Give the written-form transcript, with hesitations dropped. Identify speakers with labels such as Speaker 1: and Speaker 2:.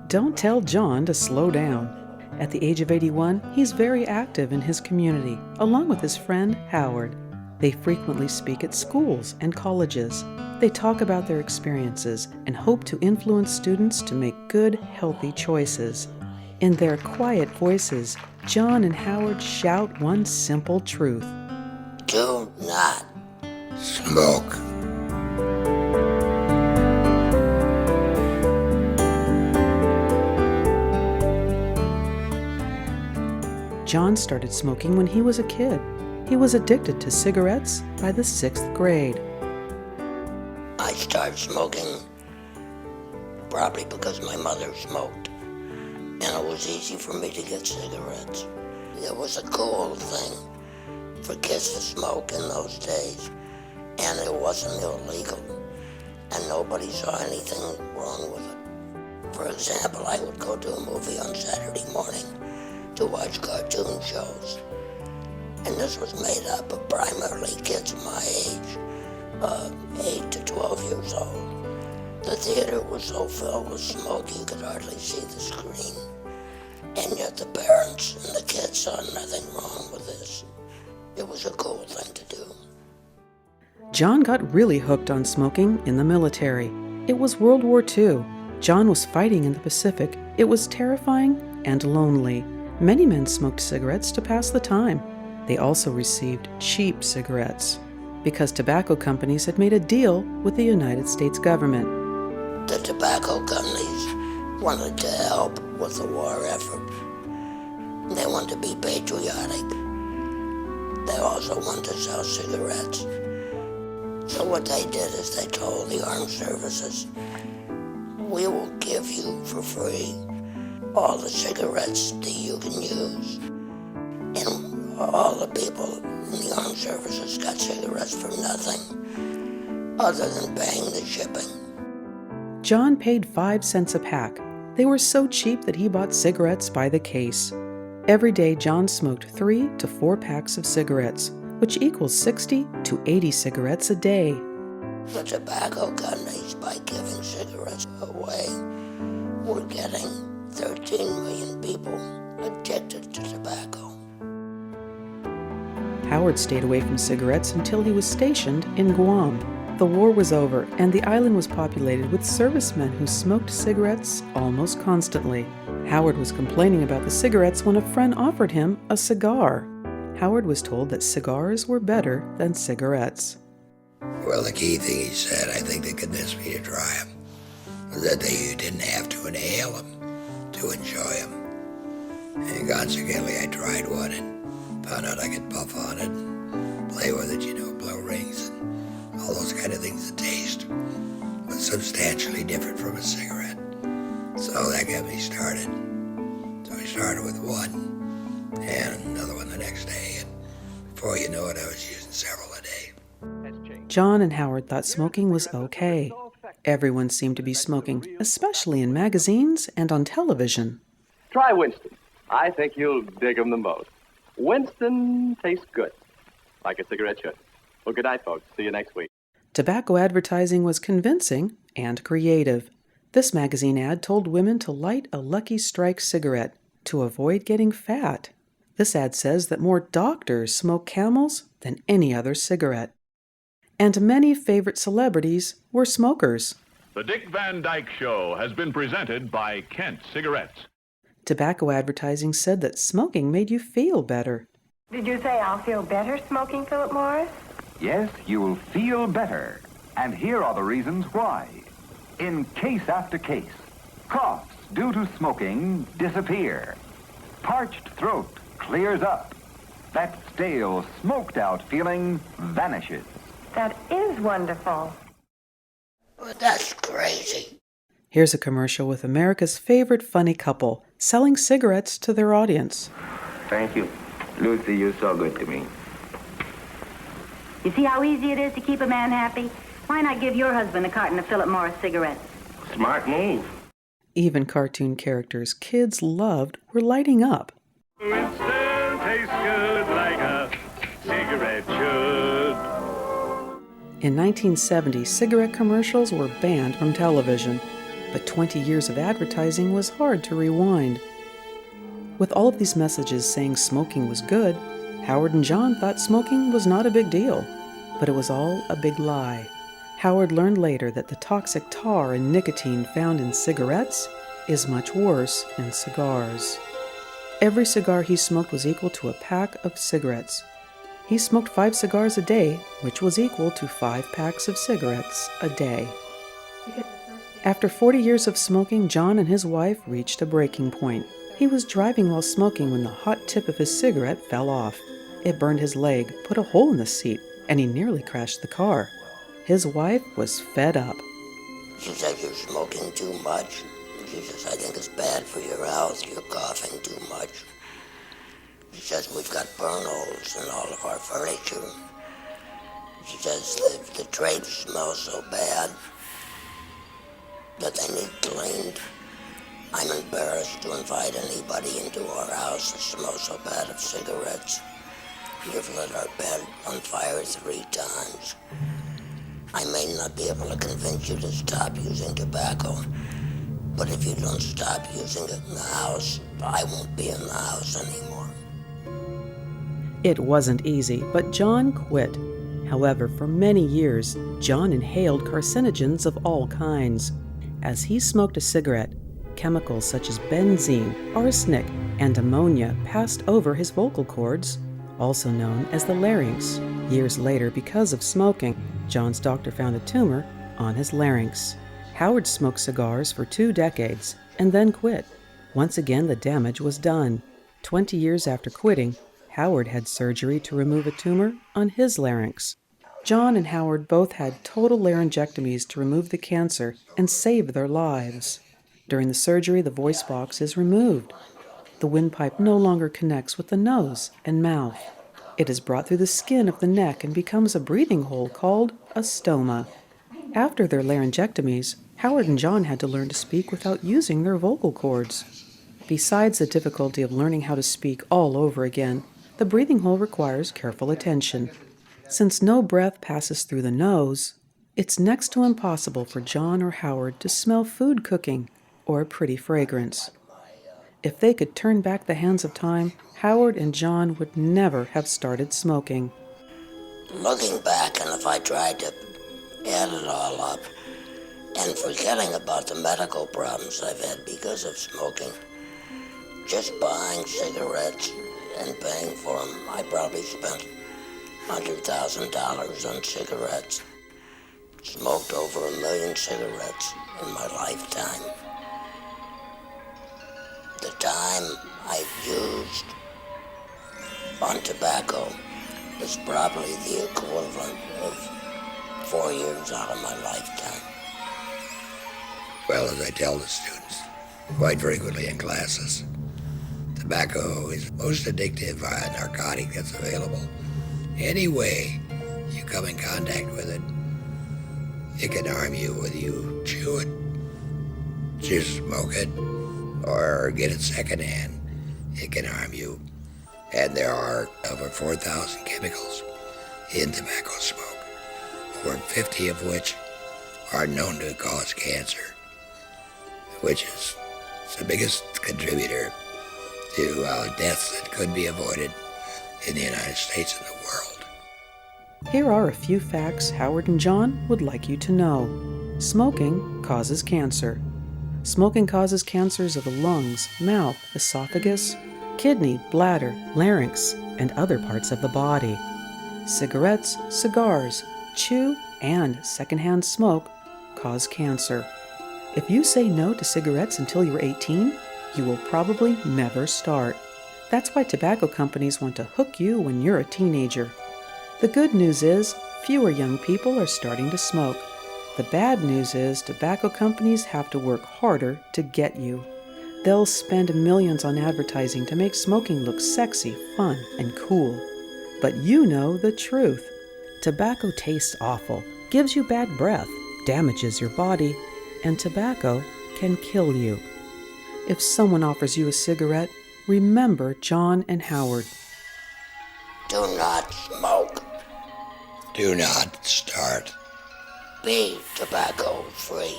Speaker 1: Don't tell John to slow down. At the age of 81, he's very active in his community, along with his friend Howard. They frequently speak at schools and colleges. They talk about their experiences and hope to influence students to make good, healthy choices. In their quiet voices, John and Howard shout one simple truth.
Speaker 2: Do not smoke.
Speaker 1: John started smoking when he was a kid. He was addicted to cigarettes by the 6th grade.
Speaker 2: I started smoking probably because my mother smoked, and it was easy for me to get cigarettes. It was a cool thing for kids to smoke in those days, and it wasn't illegal, and nobody saw anything wrong with it. For example, I would go to a movie on Saturday morning to watch cartoon shows, and this was made up of primarily kids my age, 8 to 12 years old. The theater was so filled with smoke you could hardly see the screen, and yet the parents and the kids saw nothing wrong with this. It was a cool thing to do.
Speaker 1: John got really hooked on smoking in the military. It was World War II. John was fighting in the Pacific. It was terrifying and lonely. Many men smoked cigarettes to pass the time. They also received cheap cigarettes because tobacco companies had made a deal with the United States government.
Speaker 2: The tobacco companies wanted to help with the war effort. They wanted to be patriotic. They also wanted to sell cigarettes. So what they did is they told the armed services, we will give you for free all the cigarettes that you can use. And all the people in the armed services got cigarettes for nothing other than paying the shipping.
Speaker 1: John paid 5 cents a pack. They were so cheap that he bought cigarettes by the case. Every day, John smoked 3 to 4 packs of cigarettes, which equals 60 to 80 cigarettes a day.
Speaker 2: The tobacco companies, by giving cigarettes away, were getting 13 million people addicted to tobacco.
Speaker 1: Howard stayed away from cigarettes until he was stationed in Guam. The war was over, and the island was populated with servicemen who smoked cigarettes almost constantly. Howard was complaining about the cigarettes when a friend offered him a cigar. Howard was told that cigars were better than cigarettes.
Speaker 2: Well, the key thing he said, I think that convinced me to try them, was that you didn't have to inhale them to enjoy them. And consequently, I tried one and found out I could puff on it, and play with it, blow rings, and all those kind of things. The taste was substantially different from a cigarette. So that got me started. So I started with one, and another one the next day, and before you know it, I was using several a day.
Speaker 1: John and Howard thought smoking was okay. Everyone seemed to be smoking, especially in magazines and on television.
Speaker 3: Try Winston. I think you'll dig them the most. Winston tastes good, like a cigarette should. Well, good night, folks. See you next week.
Speaker 1: Tobacco advertising was convincing and creative. This magazine ad told women to light a Lucky Strike cigarette to avoid getting fat. This ad says that more doctors smoke Camels than any other cigarette. And many favorite celebrities were smokers.
Speaker 4: The Dick Van Dyke Show has been presented by Kent Cigarettes.
Speaker 1: Tobacco advertising said that smoking made you feel better.
Speaker 5: Did you say I'll feel better smoking, Philip Morris?
Speaker 6: Yes, you'll feel better. And here are the reasons why. In case after case, coughs due to smoking disappear. Parched throat clears up. That stale, smoked-out feeling vanishes.
Speaker 5: That is wonderful.
Speaker 2: Well, that's crazy.
Speaker 1: Here's a commercial with America's favorite funny couple selling cigarettes to their audience.
Speaker 7: Thank you. Lucy, you're so good to me.
Speaker 8: You see how easy it is to keep a man happy? Why not give your husband a carton of Philip Morris cigarettes?
Speaker 7: Smart move.
Speaker 1: Even cartoon characters kids loved were lighting up.
Speaker 4: Winston tastes good like a cigarette should.
Speaker 1: In 1970, cigarette commercials were banned from television. But 20 years of advertising was hard to rewind. With all of these messages saying smoking was good, Howard and John thought smoking was not a big deal. But it was all a big lie. Howard learned later that the toxic tar and nicotine found in cigarettes is much worse in cigars. Every cigar he smoked was equal to a pack of cigarettes. He smoked 5 cigars a day, which was equal to 5 packs of cigarettes a day. After 40 years of smoking, John and his wife reached a breaking point. He was driving while smoking when the hot tip of his cigarette fell off. It burned his leg, put a hole in the seat, and he nearly crashed the car. His wife was fed up.
Speaker 2: She said, "You're smoking too much." She says, "I think it's bad for your health. You're coughing too much." She says, "We've got burn holes in all of our furniture." She says, the drapes smell so bad that they need cleaned. I'm embarrassed to invite anybody into our house that smells so bad of cigarettes. You've lit our bed on fire 3 times. I may not be able to convince you to stop using tobacco, but if you don't stop using it in the house, I won't be in the house anymore.
Speaker 1: It wasn't easy, but John quit. However, for many years, John inhaled carcinogens of all kinds. As he smoked a cigarette, chemicals such as benzene, arsenic, and ammonia passed over his vocal cords, also known as the larynx. Years later, because of smoking, John's doctor found a tumor on his larynx. Howard smoked cigars for 2 decades and then quit. Once again, the damage was done. 20 years after quitting, Howard had surgery to remove a tumor on his larynx. John and Howard both had total laryngectomies to remove the cancer and save their lives. During the surgery, the voice box is removed. The windpipe no longer connects with the nose and mouth. It is brought through the skin of the neck and becomes a breathing hole called a stoma. After their laryngectomies, Howard and John had to learn to speak without using their vocal cords. Besides the difficulty of learning how to speak all over again, the breathing hole requires careful attention. Since no breath passes through the nose, it's next to impossible for John or Howard to smell food cooking or a pretty fragrance. If they could turn back the hands of time, Howard and John would never have started smoking.
Speaker 2: Looking back, and if I tried to add it all up, and forgetting about the medical problems I've had because of smoking, just buying cigarettes and paying for them, I probably spent $100,000 on cigarettes. Smoked over 1 million cigarettes in my lifetime. The time I've used on tobacco is probably the equivalent of 4 years out of my lifetime.
Speaker 9: Well, as I tell the students quite frequently in classes, tobacco is the most addictive narcotic that's available. Any way you come in contact with it, it can harm you, whether you chew it, just smoke it, or get it secondhand. It can harm you. And there are over 4,000 chemicals in tobacco smoke, over 50 of which are known to cause cancer, which is the biggest contributor to deaths that could be avoided in the United States and the world.
Speaker 1: Here are a few facts Howard and John would like you to know. Smoking causes cancer. Smoking causes cancers of the lungs, mouth, esophagus, kidney, bladder, larynx, and other parts of the body. Cigarettes, cigars, chew, and secondhand smoke cause cancer. If you say no to cigarettes until you're 18, you will probably never start. That's why tobacco companies want to hook you when you're a teenager. The good news is, fewer young people are starting to smoke. The bad news is, tobacco companies have to work harder to get you. They'll spend millions on advertising to make smoking look sexy, fun, and cool. But you know the truth. Tobacco tastes awful, gives you bad breath, damages your body, and tobacco can kill you. If someone offers you a cigarette, remember John and Howard.
Speaker 2: Do not smoke.
Speaker 9: Do not start.
Speaker 2: Be tobacco free.